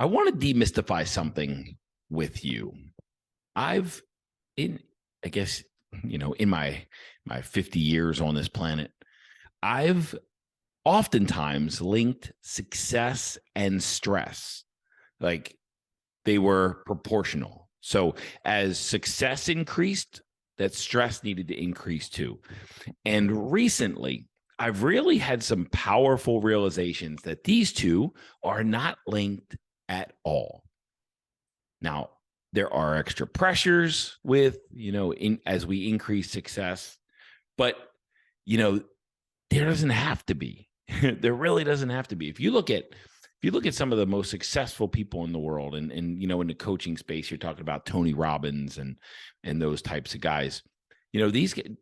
I want to demystify something with you. I've I guess, in my 50 years on this planet, I've oftentimes linked success and stress. Like they were proportional. So as success increased, that stress needed to increase too. And recently, I've really had some powerful realizations that these two are not linked at all. Now, there are extra pressures with, as we increase success, but, there doesn't have to be. There really doesn't have to be. If you look at some of the most successful people in the world, and in the coaching space, you're talking about Tony Robbins and those types of guys.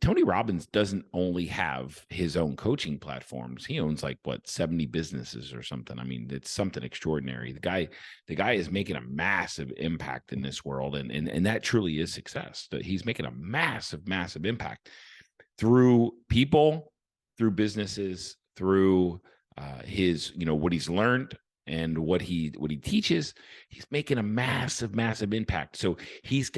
Tony Robbins doesn't only have his own coaching platforms. He owns 70 businesses or something. I mean, it's something extraordinary. The guy is making a massive impact in this world, and that truly is success. That he's making a massive, massive impact through people, through businesses, through his, what he's learned and what he teaches. He's making a massive, massive impact. So he's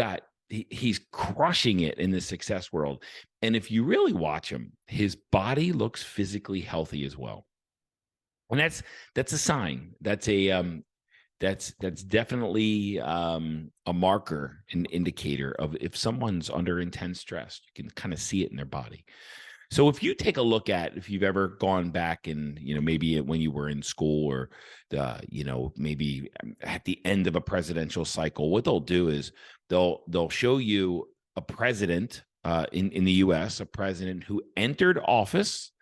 crushing it in the success world. And if you really watch him, his body looks physically healthy as well. And that's a sign. That's definitely a marker, an indicator of if someone's under intense stress. You can kind of see it in their body. So if you take a look at, if you've ever gone back and, maybe when you were in school or, maybe at the end of a presidential cycle, what they'll do is they'll show you a president in the U.S., a president who entered office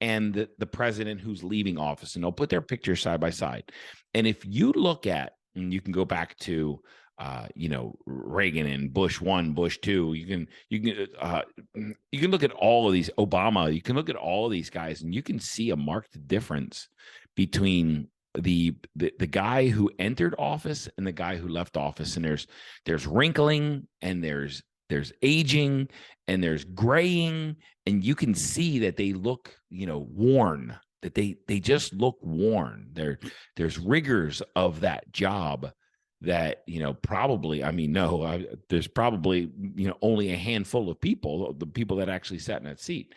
and the president who's leaving office, and they'll put their pictures side by side. And if you look at, and you can go back to, Reagan and Bush 1, Bush 2, you can look at all of these, Obama, you can look at all of these guys, and you can see a marked difference between the guy who entered office and the guy who left office. And there's wrinkling, and there's aging, and there's graying, and you can see that they look, worn, that they just look worn. There's rigors of that job that, probably, there's probably, only a handful of people, the people that actually sat in that seat.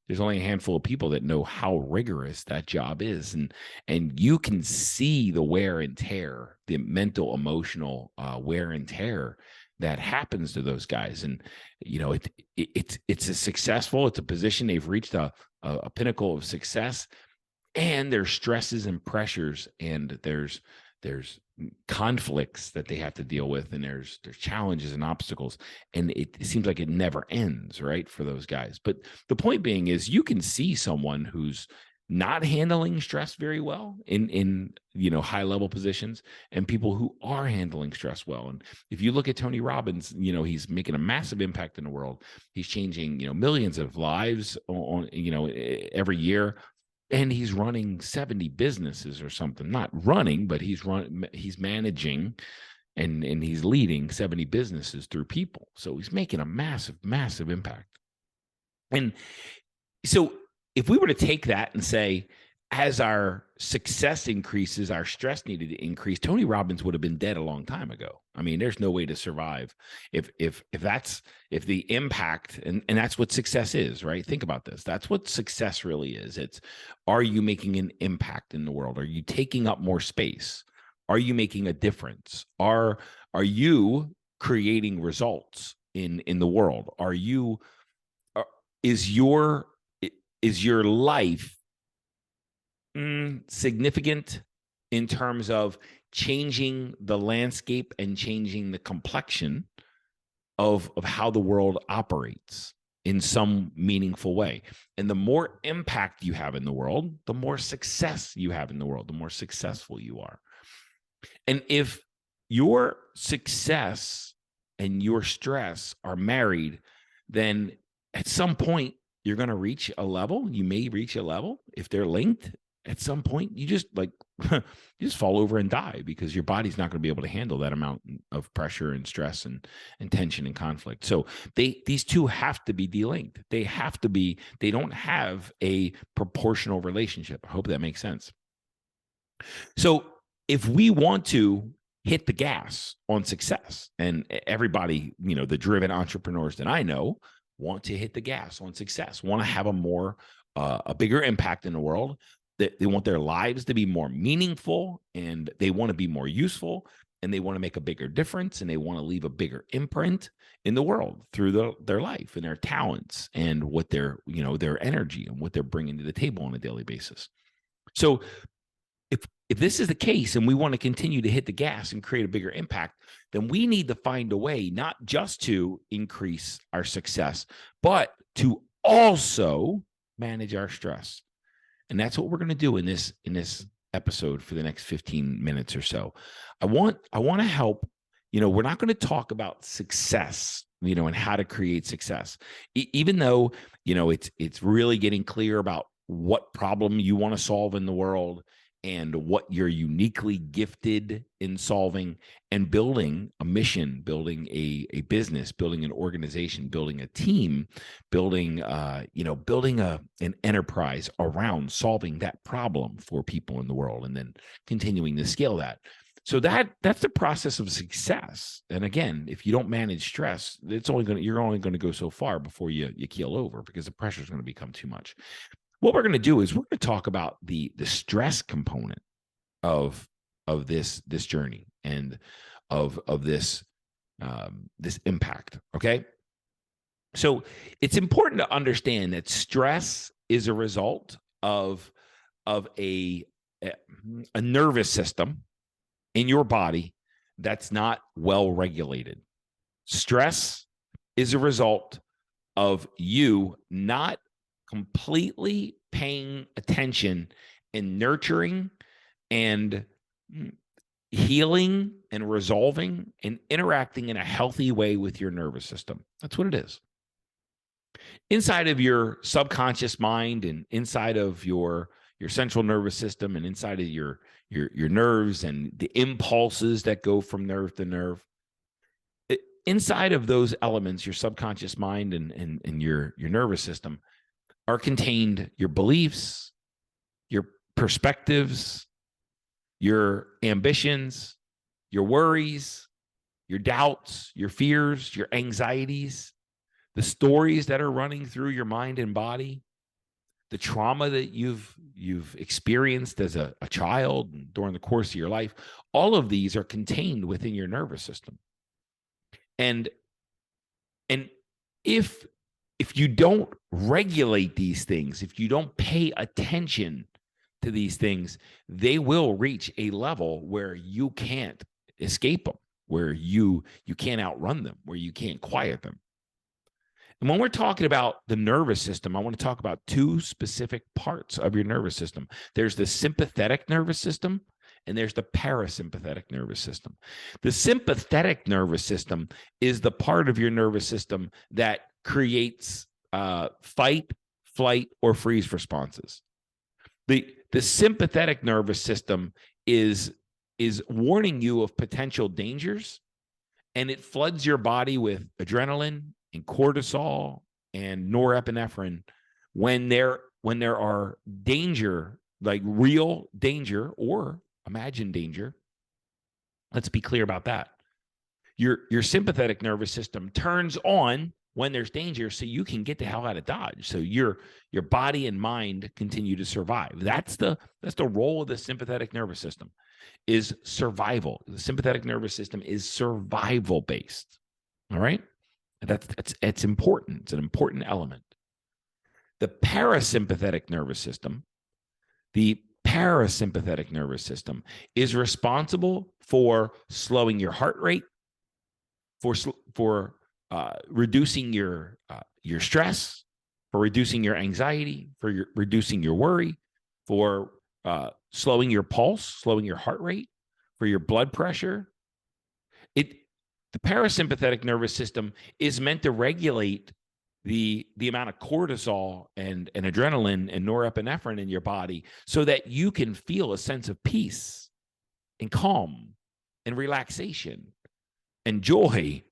There's only a handful of people that know how rigorous that job is. And you can see the wear and tear, the mental, emotional wear and tear that happens to those guys. And, it's a position. They've reached a pinnacle of success, and there's stresses and pressures, and there's conflicts that they have to deal with, and there's challenges and obstacles, and it seems like it never ends, right, for those guys. But the point being is, you can see someone who's not handling stress very well in high level positions, and people who are handling stress well. And if you look at Tony Robbins, he's making a massive impact in the world. He's changing millions of lives on every year. And he's running 70 businesses or something. Not running, but he's managing and he's leading 70 businesses through people. So he's making a massive, massive impact. And so if we were to take that and say, as our success increases, our stress needed to increase, Tony Robbins would have been dead a long time ago. I mean, there's no way to survive if the impact, and that's what success is, right? Think about this. That's what success really is. It's, are you making an impact in the world? Are you taking up more space? Are you making a difference? Are you creating results in the world? Is your life significant in terms of changing the landscape and changing the complexion of how the world operates in some meaningful way? And the more impact you have in the world, the more success you have in the world, the more successful you are. And if your success and your stress are married, then at some point you're going to reach a level. You may reach a level, if they're linked. At some point, you just you just fall over and die, because your body's not going to be able to handle that amount of pressure and stress and tension and conflict. So these two have to be delinked. They don't have a proportional relationship. I hope that makes sense. So if we want to hit the gas on success, and everybody, the driven entrepreneurs that I know want to hit the gas on success, want to have a bigger impact in the world. They want their lives to be more meaningful, and they want to be more useful, and they want to make a bigger difference, and they want to leave a bigger imprint in the world through their life and their talents and what their energy and what they're bringing to the table on a daily basis. So if this is the case and we want to continue to hit the gas and create a bigger impact, then we need to find a way not just to increase our success, but to also manage our stress. And that's what we're going to do in this episode for the next 15 minutes or so. I want to help. We're not going to talk about success, and how to create success, even though, it's really getting clear about what problem you want to solve in the world and what you're uniquely gifted in solving, and building a mission, building a business, building an organization, building a team, building an enterprise around solving that problem for people in the world, and then continuing to scale that. So that's the process of success. And again, if you don't manage stress, you're only going to go so far before you keel over, because the pressure is going to become too much. What we're going to do is we're going to talk about the stress component of this journey and of this impact. Okay, so it's important to understand that stress is a result of a nervous system in your body that's not well regulated. Stress is a result of you not completely paying attention and nurturing and healing and resolving and interacting in a healthy way with your nervous system. That's what it is. Inside of your subconscious mind and inside of your central nervous system and inside of your nerves and the impulses that go from nerve to nerve, inside of those elements, your subconscious mind and your nervous system, are contained your beliefs, your perspectives, your ambitions, your worries, your doubts, your fears, your anxieties, the stories that are running through your mind and body, the trauma that you've experienced as a child and during the course of your life. All of these are contained within your nervous system. And if you don't regulate these things, if you don't pay attention to these things, they will reach a level where you can't escape them, where you can't outrun them, where you can't quiet them. And when we're talking about the nervous system, I want to talk about two specific parts of your nervous system. There's the sympathetic nervous system, and there's the parasympathetic nervous system. The sympathetic nervous system is the part of your nervous system that creates fight, flight, or freeze responses. The sympathetic nervous system is warning you of potential dangers, and it floods your body with adrenaline and cortisol and norepinephrine when there are danger, like real danger or imagined danger. Let's be clear about that. Your sympathetic nervous system turns on when there's danger, so you can get the hell out of Dodge. So your body and mind continue to survive. That's the role of the sympathetic nervous system, is survival. The sympathetic nervous system is survival based. All right, it's important. It's an important element. The parasympathetic nervous system, is responsible for slowing your heart rate, for reducing your stress, for reducing your anxiety, for reducing your worry, for slowing your pulse, slowing your heart rate, for your blood pressure. The parasympathetic nervous system is meant to regulate the amount of cortisol and adrenaline and norepinephrine in your body so that you can feel a sense of peace and calm and relaxation and joy.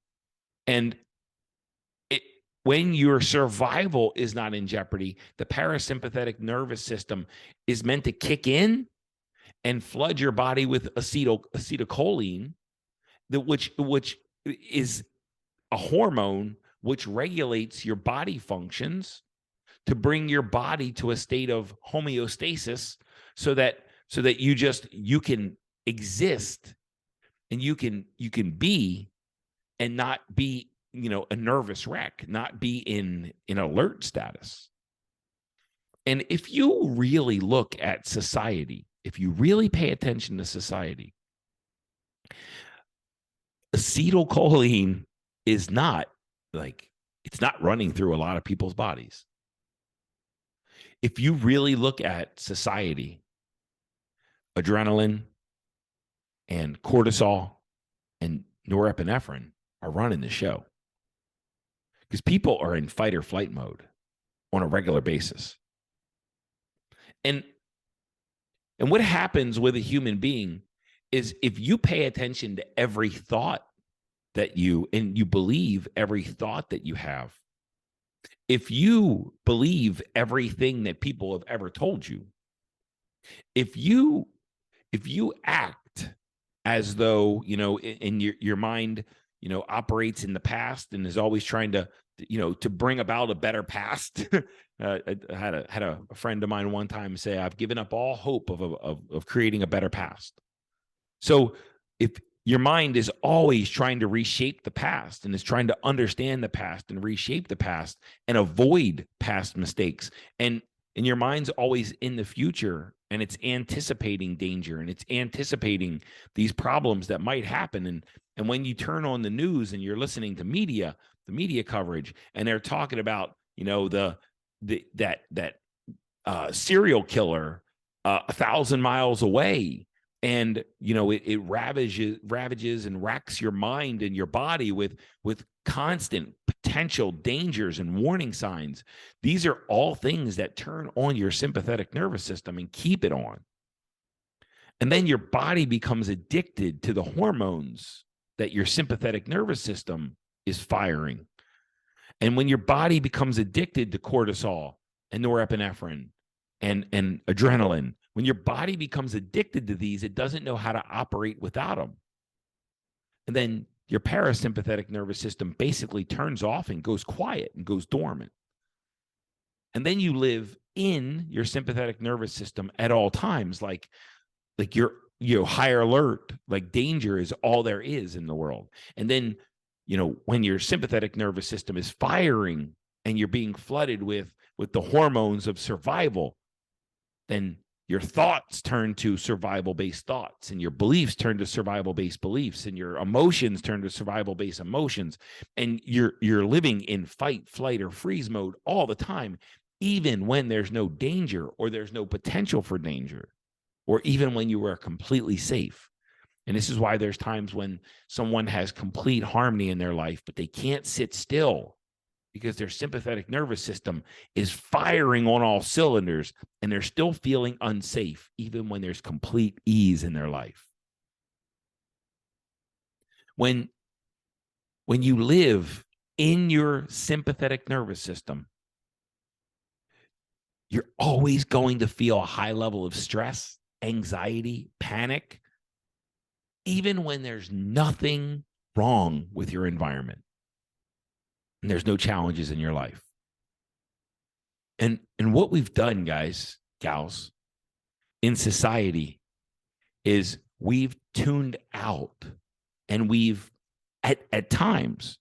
And when your survival is not in jeopardy, the parasympathetic nervous system is meant to kick in and flood your body with acetylcholine, which is a hormone which regulates your body functions to bring your body to a state of homeostasis, so that you can exist, and you can be, and not be, a nervous wreck, not be in alert status. And if you really look at society, if you really pay attention to society, acetylcholine is not it's not running through a lot of people's bodies. If you really look at society, adrenaline and cortisol and norepinephrine are running the show, because people are in fight or flight mode on a regular basis. And what happens with a human being is, if you pay attention to every thought that you believe every thought that you have, if you believe everything that people have ever told you, if you act as though, in your mind, operates in the past and is always trying to bring about a better past. I had a friend of mine one time say, "I've given up all hope of creating a better past." So if your mind is always trying to reshape the past, and is trying to understand the past and reshape the past and avoid past mistakes, and your mind's always in the future, and it's anticipating danger, and it's anticipating these problems that might happen. And when you turn on the news and you're listening to the media coverage, and they're talking about, that serial killer 1,000 miles away, and it ravages and racks your mind and your body with constant potential dangers and warning signs. These are all things that turn on your sympathetic nervous system and keep it on. And then your body becomes addicted to the hormones that your sympathetic nervous system is firing. And when your body becomes addicted to cortisol and norepinephrine and adrenaline, when your body becomes addicted to these, it doesn't know how to operate without them. And then your parasympathetic nervous system basically turns off and goes quiet and goes dormant. And then you live in your sympathetic nervous system at all times, like you're higher alert, like danger is all there is in the world. And then, when your sympathetic nervous system is firing and you're being flooded with the hormones of survival, then your thoughts turn to survival-based thoughts, and your beliefs turn to survival-based beliefs, and your emotions turn to survival-based emotions. And you're living in fight, flight, or freeze mode all the time, even when there's no danger, or there's no potential for danger, or even when you are completely safe. And this is why there's times when someone has complete harmony in their life, but they can't sit still, because their sympathetic nervous system is firing on all cylinders, and they're still feeling unsafe, even when there's complete ease in their life. When you live in your sympathetic nervous system, you're always going to feel a high level of stress, anxiety, panic, even when there's nothing wrong with your environment and there's no challenges in your life. And what we've done, guys, gals, in society is we've tuned out, and we've at times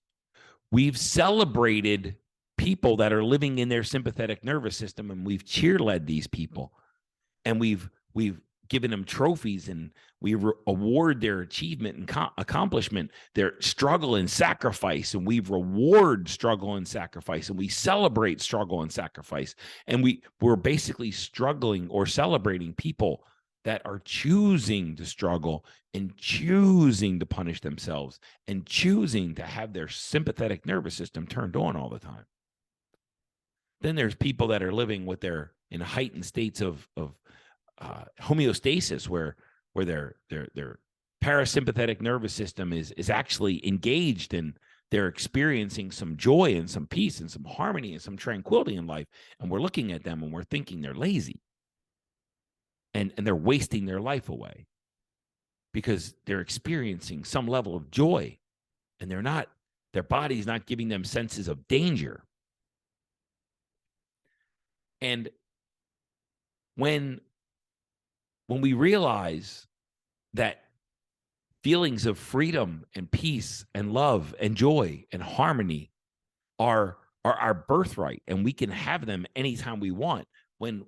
we've celebrated people that are living in their sympathetic nervous system, and we've cheerled these people, and we've given them trophies, and we award their achievement and accomplishment, their struggle and sacrifice, and we reward struggle and sacrifice, and we celebrate struggle and sacrifice. And we're basically struggling or celebrating people that are choosing to struggle and choosing to punish themselves and choosing to have their sympathetic nervous system turned on all the time. Then there's people that are living in heightened states of homeostasis, where their parasympathetic nervous system is actually engaged, and they're experiencing some joy and some peace and some harmony and some tranquility in life. And we're looking at them and we're thinking they're lazy. and they're wasting their life away because they're experiencing some level of joy, and their body's not giving them senses of danger. And when we realize that feelings of freedom and peace and love and joy and harmony are our birthright, and we can have them anytime we want, when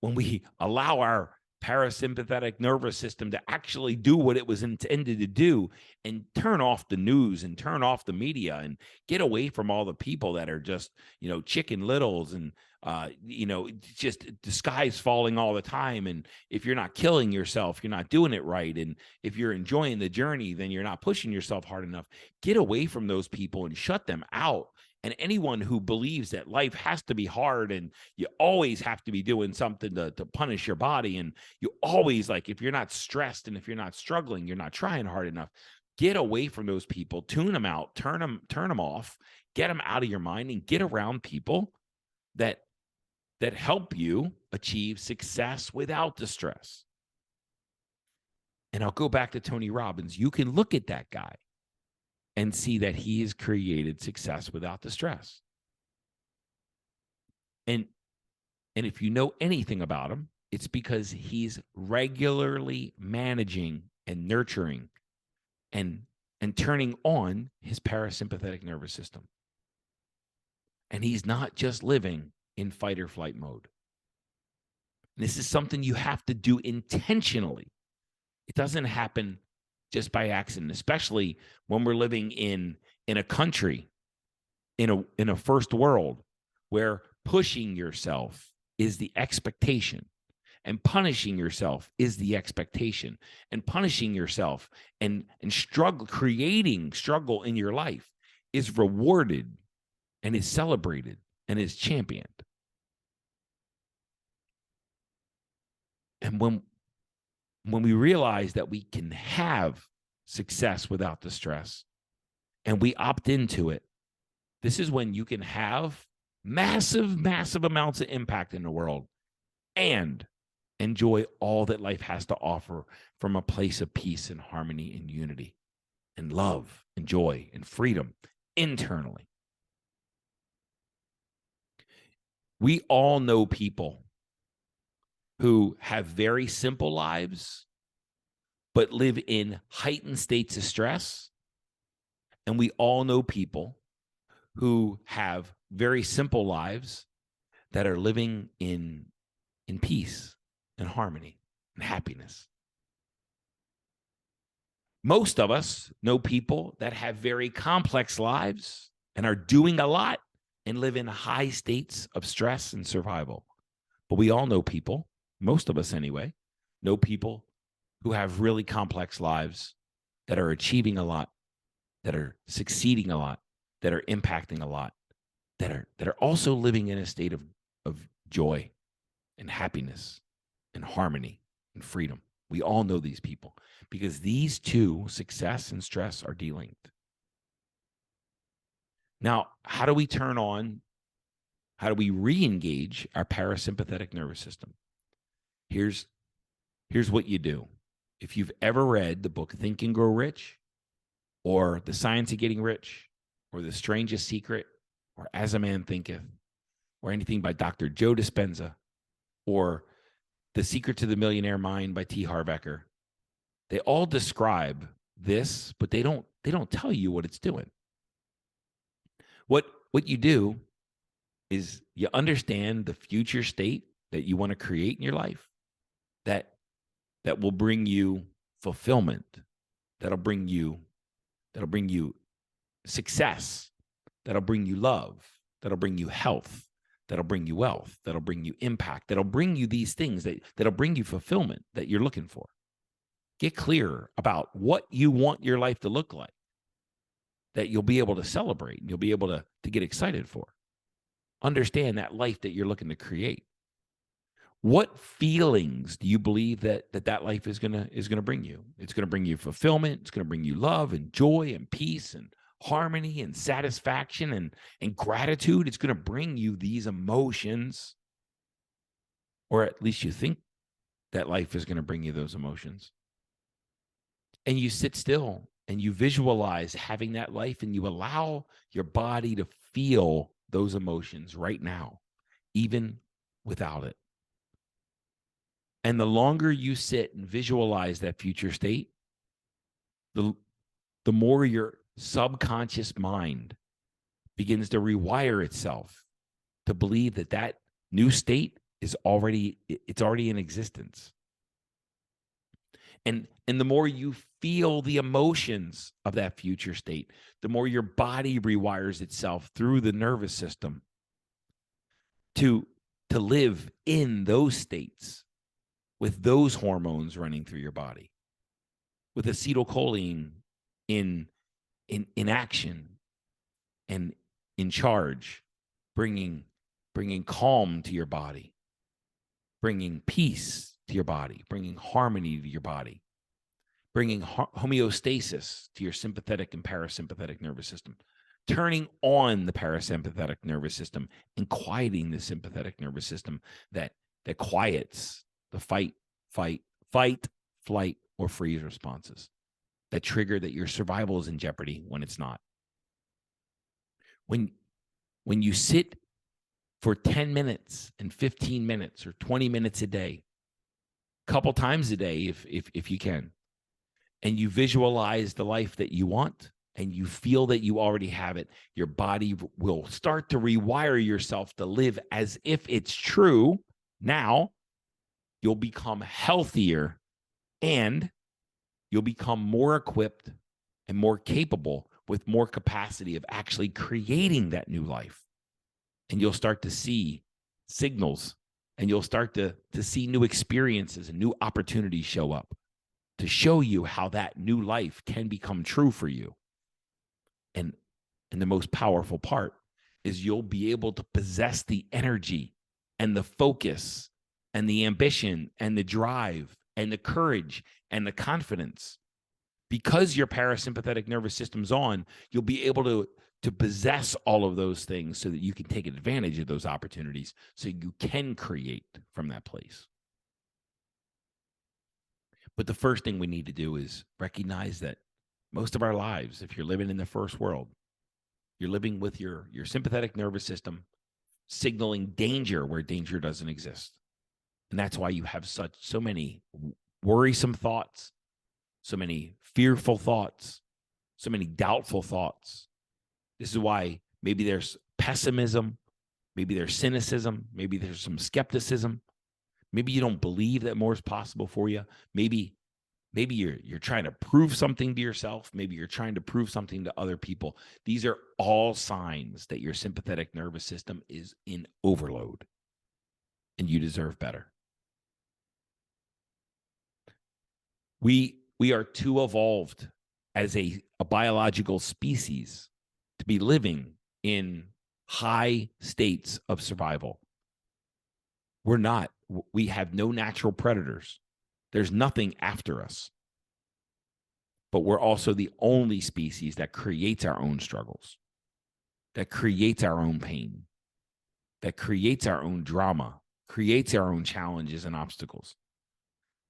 we allow our parasympathetic nervous system to actually do what it was intended to do, and turn off the news and turn off the media and get away from all the people that are just, chicken littles and, just the sky's falling all the time. And if you're not killing yourself, you're not doing it right. And if you're enjoying the journey, then you're not pushing yourself hard enough. Get away from those people and shut them out. And anyone who believes that life has to be hard and you always have to be doing something to punish your body, and you always, like, if you're not stressed and if you're not struggling, you're not trying hard enough. Get away from those people, tune them out, turn them off, get them out of your mind, and get around people that help you achieve success without the stress. And I'll go back to Tony Robbins. You can look at that guy and see that he has created success without the stress. And if you know anything about him, it's because he's regularly managing and nurturing and turning on his parasympathetic nervous system. And he's not just living in fight or flight mode. This is something you have to do intentionally. It doesn't happen just by accident, especially when we're living in a country, in a first world, where pushing yourself is the expectation, and punishing yourself is the expectation, and punishing yourself and creating struggle in your life is rewarded and is celebrated and is championed. And when we realize that we can have success without the stress, and we opt into it, this is when you can have massive, massive amounts of impact in the world and enjoy all that life has to offer from a place of peace and harmony and unity and love and joy and freedom internally. We all know people who have very simple lives but live in heightened states of stress. And we all know people who have very simple lives that are living in peace and harmony and happiness. Most of us know people that have very complex lives and are doing a lot and live in high states of stress and survival. But we all know people, most of us anyway, know people who have really complex lives that are achieving a lot, that are succeeding a lot, that are impacting a lot, that are also living in a state of joy and happiness and harmony and freedom. We all know these people because these two, success and stress, are delinked. Now, how do we re-engage our parasympathetic nervous system? Here's what you do. If you've ever read the book Think and Grow Rich, or The Science of Getting Rich, or The Strangest Secret, or As a Man Thinketh, or anything by Dr. Joe Dispenza, or The Secret to the Millionaire Mind by T. Harv Eker, they all describe this, but they don't tell you what it's doing. What you do is you understand the future state that you want to create in your life that will bring you fulfillment, that'll bring you success, that'll bring you love, that'll bring you health, that'll bring you wealth, that'll bring you impact, that'll bring you these things that'll bring you fulfillment that you're looking for. Get clear about what you want your life to look like, that you'll be able to celebrate and you'll be able to get excited for. Understand that life that you're looking to create. What feelings do you believe that life is gonna bring you? It's gonna bring you fulfillment. It's gonna bring you love and joy and peace and harmony and satisfaction and gratitude. It's gonna bring you these emotions, or at least you think that life is going to bring you those emotions. And you sit still and you visualize having that life, and you allow your body to feel those emotions right now, even without it. And the longer you sit and visualize that future state, the more your subconscious mind begins to rewire itself to believe that that new state is already in existence. And the more you feel the emotions of that future state, the more your body rewires itself through the nervous system to live in those states with those hormones running through your body, with acetylcholine in action and in charge, bringing calm to your body, bringing peace to your body, bringing harmony to your body, bringing homeostasis to your sympathetic and parasympathetic nervous system, turning on the parasympathetic nervous system and quieting the sympathetic nervous system that quiets the fight, flight, or freeze responses that trigger that your survival is in jeopardy when it's not. When you sit for 10 minutes and 15 minutes or 20 minutes a day, a couple times a day if you can, and you visualize the life that you want and you feel that you already have it, your body will start to rewire yourself to live as if it's true. Now you'll become healthier and you'll become more equipped and more capable with more capacity of actually creating that new life. And you'll start to see signals, and you'll start to see new experiences and new opportunities show up to show you how that new life can become true for you. And the most powerful part is you'll be able to possess the energy and the focus and the ambition and the drive and the courage and the confidence. Because your parasympathetic nervous system's on, you'll be able to possess all of those things so that you can take advantage of those opportunities so you can create from that place. But the first thing we need to do is recognize that most of our lives, if you're living in the first world, you're living with your sympathetic nervous system signaling danger where danger doesn't exist. And that's why you have so many worrisome thoughts, so many fearful thoughts, so many doubtful thoughts. This is why maybe there's pessimism, maybe there's cynicism, maybe there's some skepticism. Maybe you don't believe that more is possible for you. Maybe you're trying to prove something to yourself. Maybe you're trying to prove something to other people. These are all signs that your sympathetic nervous system is in overload, and you deserve better. We are too evolved as a biological species to be living in high states of survival. We're not. We have no natural predators. There's nothing after us. But we're also the only species that creates our own struggles, that creates our own pain, that creates our own drama, creates our own challenges and obstacles.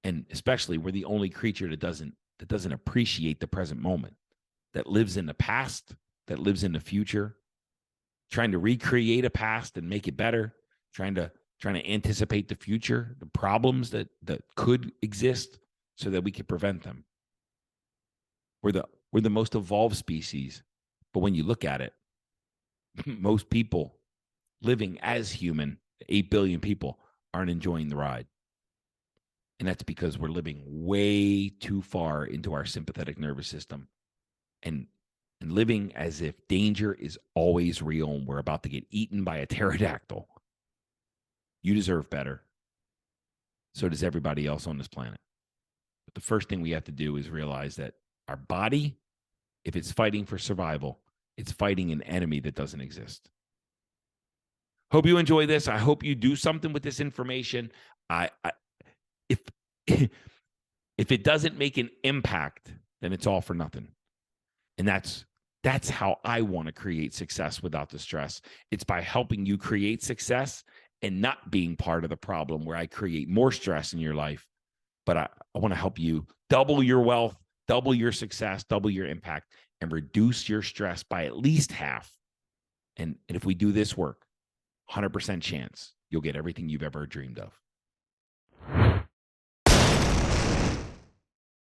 And especially, we're the only creature that doesn't appreciate the present moment, that lives in the past, that lives in the future, trying to recreate a past and make it better, trying to anticipate the future, the problems that could exist so that we can prevent them. We're the most evolved species, but when you look at it, most people living as human, 8 billion people, aren't enjoying the ride. And that's because we're living way too far into our sympathetic nervous system and living as if danger is always real and we're about to get eaten by a pterodactyl. You deserve better. So does everybody else on this planet. But the first thing we have to do is realize that our body, if it's fighting for survival, it's fighting an enemy that doesn't exist. Hope you enjoy this. I hope you do something with this information. If it doesn't make an impact, then it's all for nothing. And that's how I want to create success without the stress. It's by helping you create success and not being part of the problem where I create more stress in your life but I want to help you double your wealth, double your success, double your impact, and reduce your stress by at least half. And if we do this work, 100% chance you'll get everything you've ever dreamed of.